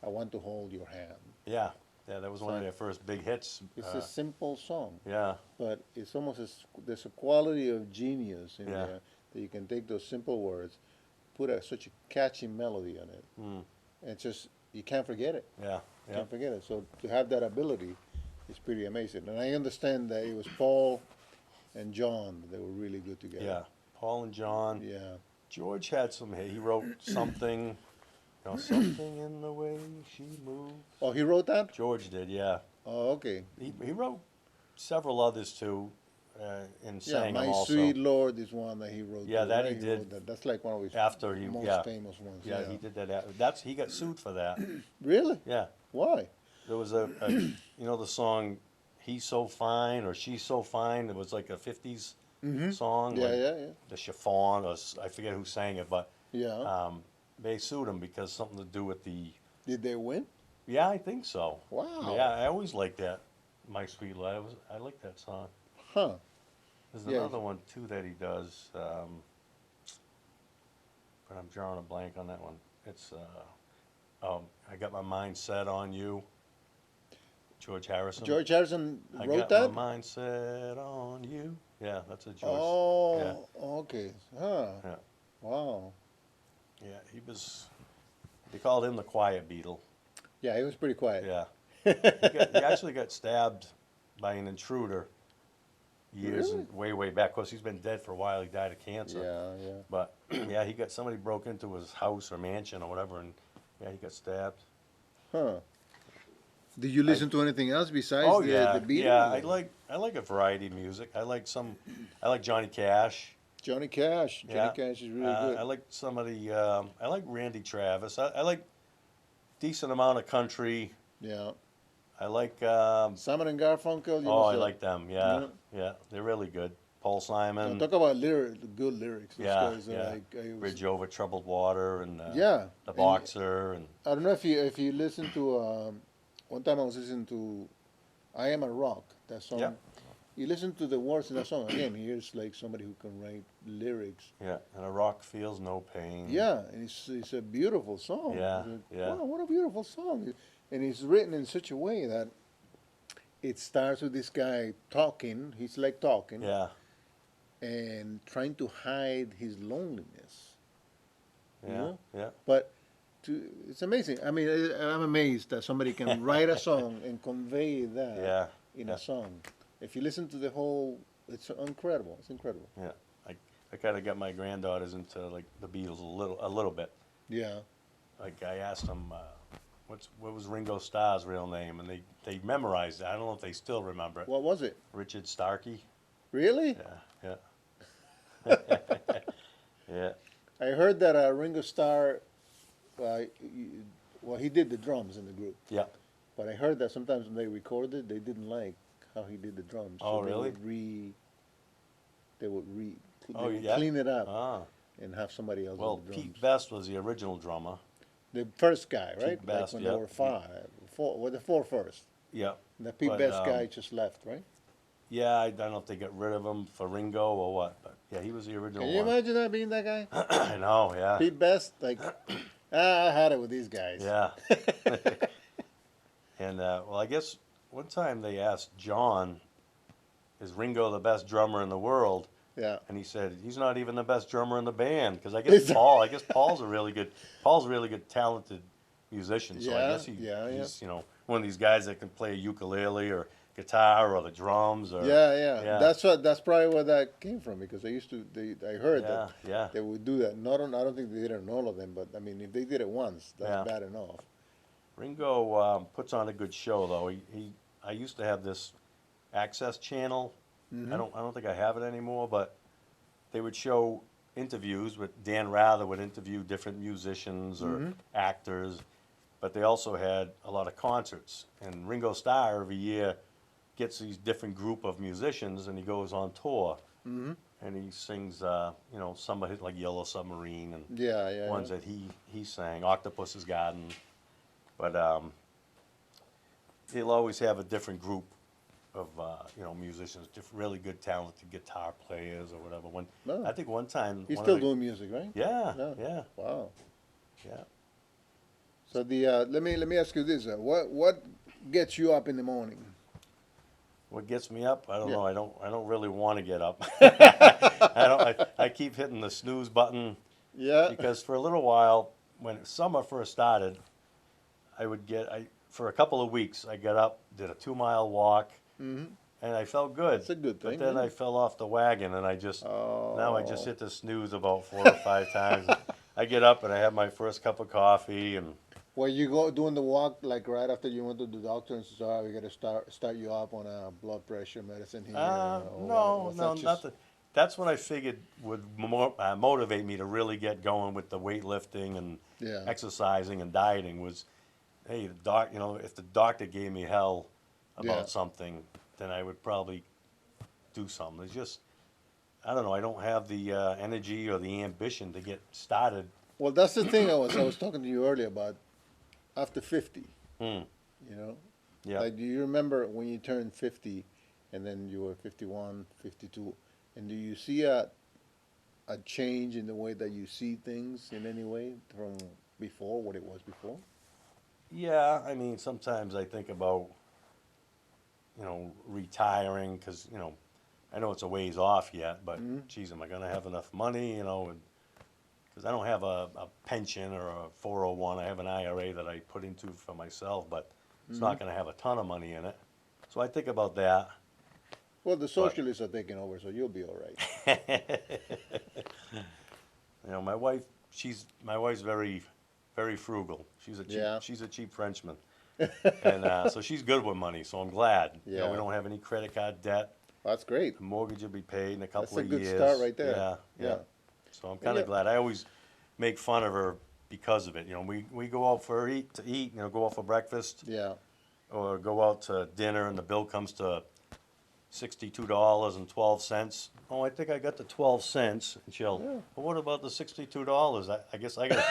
"I Want to Hold Your Hand." yeah, yeah. That was one of their first big hits. It's a simple song, Yeah, but it's almost there's a quality of genius in Yeah. there that you can take those simple words, put such a catchy melody on it, mm, and it's just you can't forget it. yeah, yeah. Can't forget it. So to have that ability is pretty amazing. And I understand that it was Paul and John that were really good together. Yeah. Paul and John. Yeah. George had he wrote something, something in the way she moves. Oh, he wrote that? George did, yeah. Oh, okay. He wrote several others too, and Yeah, sang My them also. Sweet Lord is one that he wrote. Yeah, too, that right? he did. wrote that. That's like one of his After he, most yeah, famous ones. yeah, he did that. He got sued for that. Really? Yeah, Why? there was a the song, "He's So Fine" or "She's So Fine." It was like a '50s song. Yeah, like yeah. The Chiffon, or I forget who sang it, but Yeah. they sued him because something to do with the. Did they win? Yeah, I think so. Wow. Yeah, I always liked that. My Sweet Lord. I like that song. Huh. There's Yeah. another one too that he does, but I'm drawing a blank on that one. It's I got my mind set on you. George Harrison. George Harrison I wrote got that? my mind set on you. Yeah, that's a George. Oh, Yeah. okay. Huh. Yeah. Wow. Yeah, he was. They called him the Quiet Beatle. Yeah, he was pretty quiet. Yeah. He actually got stabbed by an intruder years Really? and way back. Of course, he's been dead for a while. He died of cancer. Yeah, yeah. But yeah, he got somebody broke into his house or mansion or whatever, and yeah, he got stabbed. Huh. Did you I listen to anything else besides Oh the yeah, yeah. Beatles? I like a variety of music. I like Johnny Cash. Johnny Cash. Johnny Yeah. Cash is really I good. like some of the. I like Randy Travis. I like decent amount of country. Yeah. I like. Simon and Garfunkel, you Oh, must I have. like them. Yeah, Yeah. yeah. They're really good. Paul Now Simon. talk about good lyrics. Those Yeah, guys are yeah. like, I was, Bridge over troubled water and yeah. the And boxer and I don't know if you listen to one time I was listening to "I Am a Rock," that yeah, song. You listen to the words in that song again. Here's like somebody who can write lyrics. yeah. And a rock feels no pain. Yeah, and it's a beautiful song. Yeah, It's like, yeah, wow, what a beautiful song! And it's written in such a way that it starts with this guy talking. He's like talking yeah, and trying to hide his loneliness. You yeah, know, yeah, but it's amazing. I mean, I'm amazed that somebody can write a song and convey that yeah, in yeah. a song. If you listen to the whole, it's incredible. It's incredible. Yeah, I kind of got my granddaughters into like the Beatles a little bit. Yeah. Like I asked them, what was Ringo Starr's real name, and they memorized it. I don't know if they still remember it. What was it? Richard Starkey. Really? Yeah, yeah, I heard that Ringo Starr, well, he did the drums in the group, yeah. but I heard that sometimes when they recorded, they didn't like how he did the drums. Oh, so really? They would Oh, they would yeah. clean it up Ah, and have somebody else well, do the drums. Pete Best was the original drummer. The first guy, right? Pete Best, like when yeah. there were four, the four first. Yeah, And the Pete But, Best guy just left, right? yeah. I don't know if they got rid of him for Ringo or what, but yeah, he was the original Can you one. imagine that being that guy? I know, yeah, Pete Best, like, I had it with these guys. yeah. And well, I guess one time they asked John, "Is Ringo the best drummer in the world?" Yeah. And he said he's not even the best drummer in the band because Is that- I guess Paul's a really good, talented musician. So I Yeah, guess yeah. he's one of these guys that can play a ukulele or guitar or the drums or Yeah. yeah. That's probably where that came from because I heard yeah, that yeah. they would do that. Not on, I don't think they did it on all of them, but I mean, if they did it once, that's Yeah. bad enough. Ringo puts on a good show though. I used to have this Access channel. Mm-hmm. I don't think I have it anymore, but they would show interviews with Dan Rather would interview different musicians or Mm-hmm. actors, but they also had a lot of concerts. And Ringo Starr every year gets these different group of musicians and he goes on tour Mm-hmm. and he sings some of his like Yellow Submarine and Yeah. ones that he sang, Octopus's Garden. But he'll always have a different group of musicians, really good talented guitar players or whatever. No. I think one time He's one still of the, doing music, right? yeah, No. yeah, Wow. yeah. So let me ask you this: what gets you up in the morning? What gets me up? I don't Yeah. know. I don't really want to get up. I keep hitting the snooze button Yeah. because for a little while when summer first started, for a couple of weeks I got up, did a 2 mile walk, Mm-hmm. and I felt good. That's a good thing. But then yeah. I fell off the wagon, and now I just Oh. hit the snooze about 4 or 5 times. I get up and I have my first cup of coffee, and Well, you go doing the walk like right after you went to the doctor and says, "Oh, we got to start you up on a blood pressure medicine here." or no, was no, that just- nothing. That's what I figured would motivate me to really get going with the weightlifting and Yeah. exercising and dieting. Was, hey, if the doctor gave me hell about Yeah. something, then I would probably do something. It's just, I don't know. I don't have the energy or the ambition to get started. Well, that's the thing I was talking to you earlier about after 50. Mm. You know, Yeah. like do you remember when you turned 50, and then you were 51, 52, and do you see a change in the way that you see things in any way from before what it was before? Yeah, I mean, sometimes I think about, retiring because, I know it's a ways off yet, but Mhm. geez, am I going to have enough money, because I don't have a pension or a 401. I have an IRA that I put into for myself, but it's not going to have a ton of money in it. So I think about that. Well, the socialists are taking over, so you'll be all right. You know, my wife's very, very frugal. Yeah. She's a cheap Frenchman, and so she's good with money. So I'm glad. You know, we Yeah. don't have any credit card debt. That's great. The mortgage will be paid in a That's couple a of good years. start right there. Yeah, yeah. Yeah. So I'm And kind yeah. of glad. I always make fun of her because of it. You know, we go out to eat. You know, go out for breakfast Yeah. or go out to dinner, and the bill comes to $62.12. Oh, I think I got the 12 cents. And she'll, Yeah. well, what about the $62? I guess I got.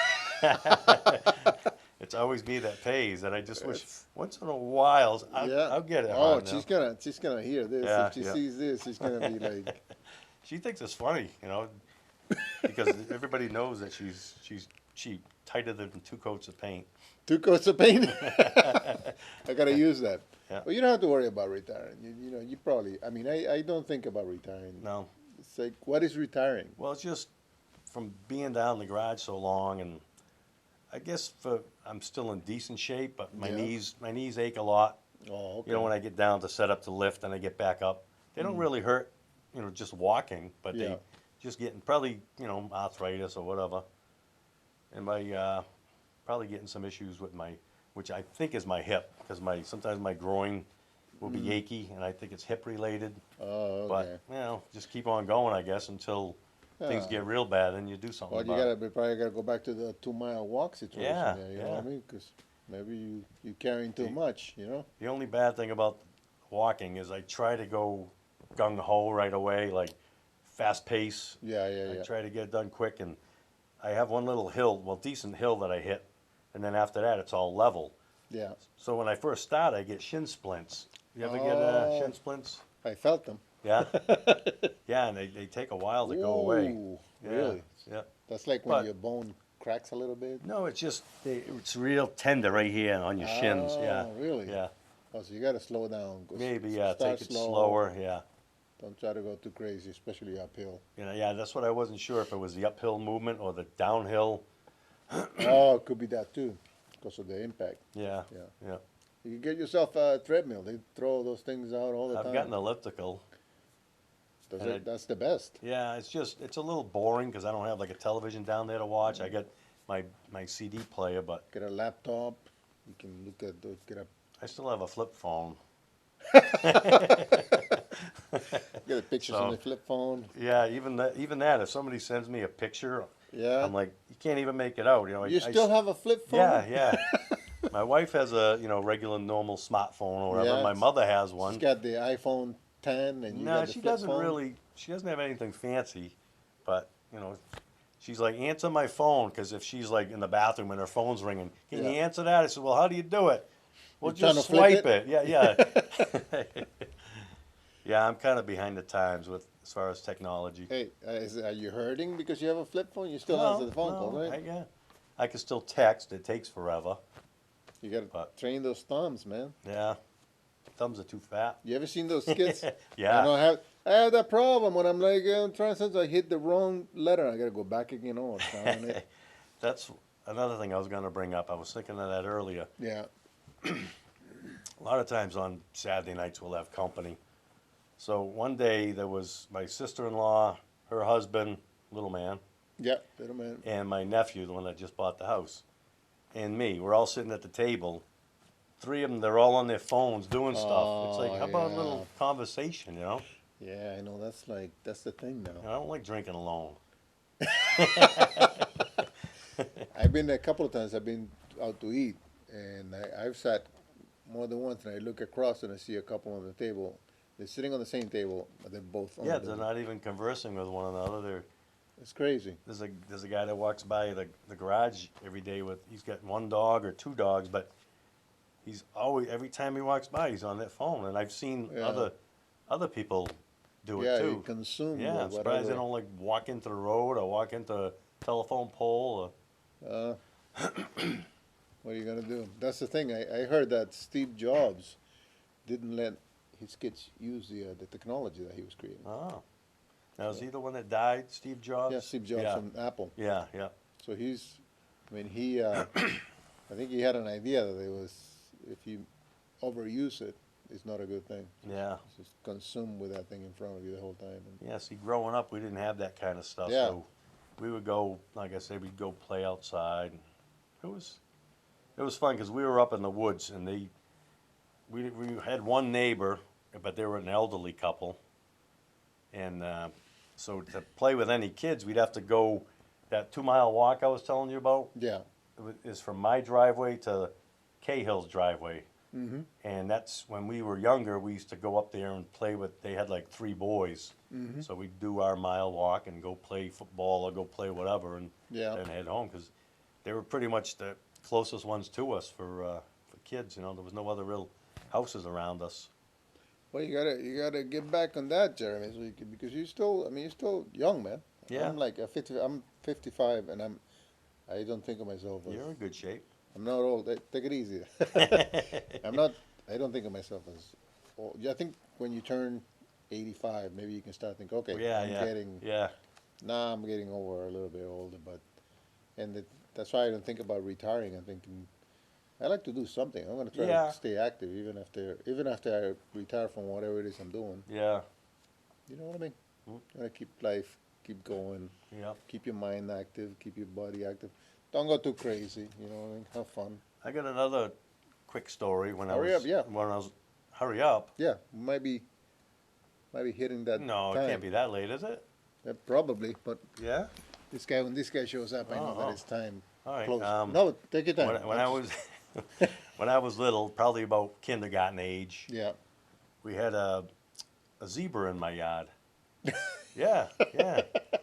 It's always me that pays, and I just wish It's- once in a while Yeah. I'll get it. Oh, hon, you know. she's gonna hear this. Yeah, If she yeah. sees this, she's gonna be like, She thinks it's funny, you know, because everybody knows that she's cheap, tighter than 2 coats of paint. 2 coats of paint. I gotta use that. Yeah. Well, you don't have to worry about retiring. You know, you probably. I mean, I don't think about retiring. No, It's like, what is retiring? well, it's just from being down in the garage so long, and I guess I'm still in decent shape, but my Yeah. knees ache a lot. Oh, okay. You know, when I get down to set up to lift and I get back up, they don't really hurt. You know, just walking, but Yeah. they just getting probably arthritis or whatever, and my probably getting some issues with which I think is my hip, because sometimes my groin will be achy, and I think it's hip related. Oh, okay. But you know, just keep on going, I guess, until things Yeah. get real bad, and you do something Well, about it. you probably gotta go back to the 2 mile walk situation. Yeah, There, you know what I yeah. mean? Because maybe you carrying too much. You know. The only bad thing about walking is I try to go gung ho right away, like fast pace. Yeah, yeah, I yeah. try to get it done quick, and I have one little hill, well, decent hill that I hit, and then after that, it's all level. Yeah. So when I first start, I get shin splints. You ever get Oh. shin splints? I felt them. Yeah, yeah, and they take a while to go away. Ooh, Yeah, really? Yeah. That's like when But- your bone cracks a little bit. No, it's just it's real tender right here on your shins. Yeah. Oh, really? Yeah. Oh, so you gotta slow down. Maybe yeah. Start Take it slow. slower. Yeah. Don't try to go too crazy, especially uphill. You know. Yeah. That's what I wasn't sure if it was the uphill movement or the downhill. Oh, it could be that too, because of the impact. Yeah. Yeah. Yeah. You can get yourself a treadmill. They throw those things out all the I've time. got an elliptical. and That's the best. Yeah, it's a little boring because I don't have like a television down there to watch. I got my CD player, but Get a laptop. You can look at those. Get I still have a flip phone. the pictures on So- the flip phone. Yeah, even that. If somebody sends me a picture, Yeah. I'm like, you can't even make it out. You know, You still have a flip phone? Yeah, yeah. My wife has a regular normal smartphone or whatever. Yeah, My it's- mother has She's one. got the iPhone 10, and you No, got the she flip doesn't phone. really. She doesn't have anything fancy, but she's like, answer my phone, because if she's like in the bathroom and her phone's ringing, can you Yeah. answer that? I said, well, how do you do it? Well, You trying just to flip swipe it. Yeah, yeah. Yeah, I'm kind of behind the times as far as technology. Hey, are you hurting because you have a flip phone? You still No, answer the phone call, no, right? yeah. I can still text. It takes forever. You got to But- train those thumbs, man. Yeah. Thumbs are too fat. You ever seen those kids? Yeah. I have that problem when I'm like trying to I hit the wrong letter. I got to go back again. Oh, darn it. That's another thing I was going to bring up. I was thinking of that earlier. Yeah. A lot of times on Saturday nights we'll have company. So one day there was my sister-in-law, her husband, little man, Yeah, little man. and my nephew, the one that just bought the house, and me. We're all sitting at the table. 3 of them, they're all on their phones doing stuff. It's like, Oh, how about a yeah. little conversation, Yeah, I know. That's the thing now. I don't like drinking alone. I've been a couple of times. I've been out to eat, and I've sat more than once, and I look across and I see a couple on the table. They're sitting on the same table, but they're both on Yeah, the they're not even conversing with one another. It's crazy. There's a guy that walks by the garage every day he's got 1 dog or 2 dogs, but he's always, every time he walks by, he's on that phone, and I've seen Yeah. other people do it Yeah, too. you consume. Yeah, I'm surprised they don't like walk into the road or walk into a telephone pole. What are you gonna do? That's the thing. I heard that Steve Jobs didn't let his kids use the technology that he was creating. Now is he the one that died, Steve Jobs? Yeah, Steve Jobs Yeah, from Apple. yeah, yeah. So I think he had an idea that if you overuse it, it's not a good thing. Yeah. Just consumed with that thing in front of you the whole time. And Yeah, see, growing up, we didn't have that kind of stuff. Yeah. So we would go, like I said, we'd go play outside. It was fun because we were up in the woods, and we had one neighbor, but they were an elderly couple. And so to play with any kids, we'd have to go that 2-mile walk I was telling you about. yeah. Is from my driveway to Cahill's driveway. Mm-hmm. And that's when we were younger, we used to go up there and play with, they had like 3 boys. Mm-hmm. So we'd do our mile walk and go play football or go play whatever and Yeah. then head home because they were pretty much the closest ones to us for kids. You know, there was no other real houses around us. Well, you gotta get back on that, Jeremy, so you can, because you're still young, man. Yeah. I'm 55, and I don't think of myself as. You're in good shape. I'm not old. Take it easy. I don't think of myself as old. Yeah, I think when you turn 85, maybe you can start thinking, okay, I'm getting over a little bit older, that's why I don't think about retiring. I'm thinking, I like to do something. I'm gonna try to stay active even after I retire from whatever it is I'm doing. Yeah. You know what I mean? Mm. I'm gonna keep life, keep going, Yeah. keep your mind active, keep your body active. Don't go too crazy. You know what I mean? Have fun. I got another quick story when Hurry up, yeah. When I was hurry up. Yeah, might be hitting that. No, time. it can't be that late, is it? Probably, but Yeah. when this guy shows up, I know that it's time. All right. Close. No, take your time. When I was when I was little, probably about kindergarten age, Yeah. we had a zebra in my yard. Yeah.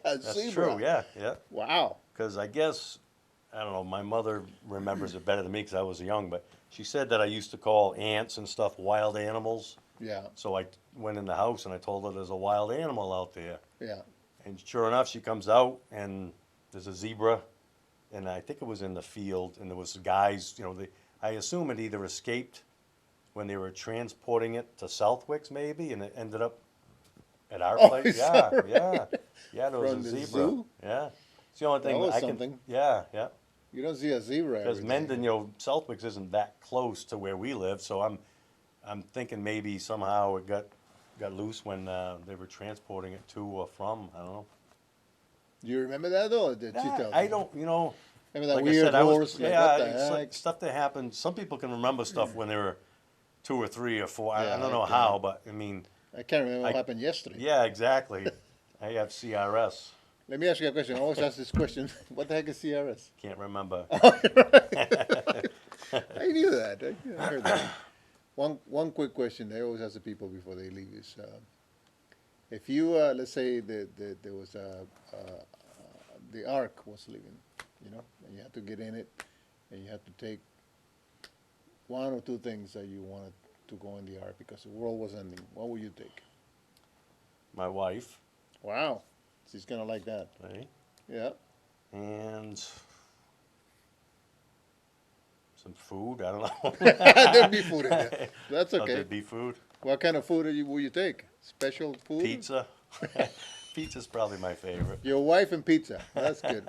That's Zebra. true. Yeah. Wow. Because I guess I don't know. My mother remembers it better than me because I was young, but she said that I used to call ants and stuff wild animals. Yeah. So I went in the house and I told her there's a wild animal out there. Yeah. And sure enough, she comes out and there's a zebra, and I think it was in the field, and there was guys, you know, I assume it either escaped when they were transporting it to Southwicks maybe, and it ended up at our place. Is that right? Yeah, there was From a the zebra. zoo? Yeah. It's the only thing That was I can. something. Yeah. You don't see a zebra. Because every day. Mendon, you know, Southwicks isn't that close to where we live, so I'm thinking maybe somehow it got loose when they were transporting it to or from. I don't know. Do you remember that though? Or did she tell I you? don't, you know. Remember that Like I weird said, I was, horse? Like, yeah, what the it's heck? like stuff that happened. Some people can remember stuff when they were 2 or 3 or 4. I Yeah, don't know I how, but I mean, I can't remember what happened yesterday. yeah, exactly. I have CRS. Let me ask you a question. I always ask this question. What the heck is CRS? Can't remember. I knew that. I heard that. One quick question I always ask the people before they leave is, if you let's say there was the Ark was leaving, you know, and you had to get in it, and you had to take 1 or 2 things that you wanted to go in the Ark because the world was ending. What would you take? My wife, Wow, she's gonna like that. right? Yeah. And some food. I don't know. There'd be food in there. That's Oh, okay. there'd be food. What kind of food will you take? Special food? Pizza. Pizza's probably my favorite. Your wife and pizza. That's good.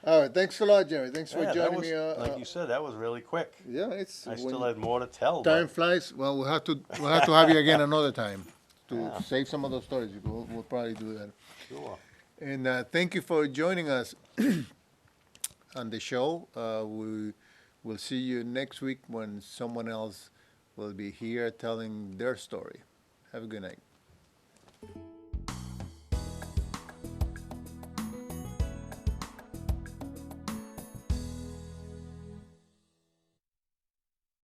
All right. Thanks a lot, Jerry. Thanks for Yeah, that joining was, me. like you said, that was really quick. Yeah, it's I when still had more to tell. time But flies. Well, we'll have to have you again another time to Yeah. save some of those stories. We'll probably do that. sure. And thank you for joining us on the show. We will see you next week when someone else will be here telling their story. Have a good night.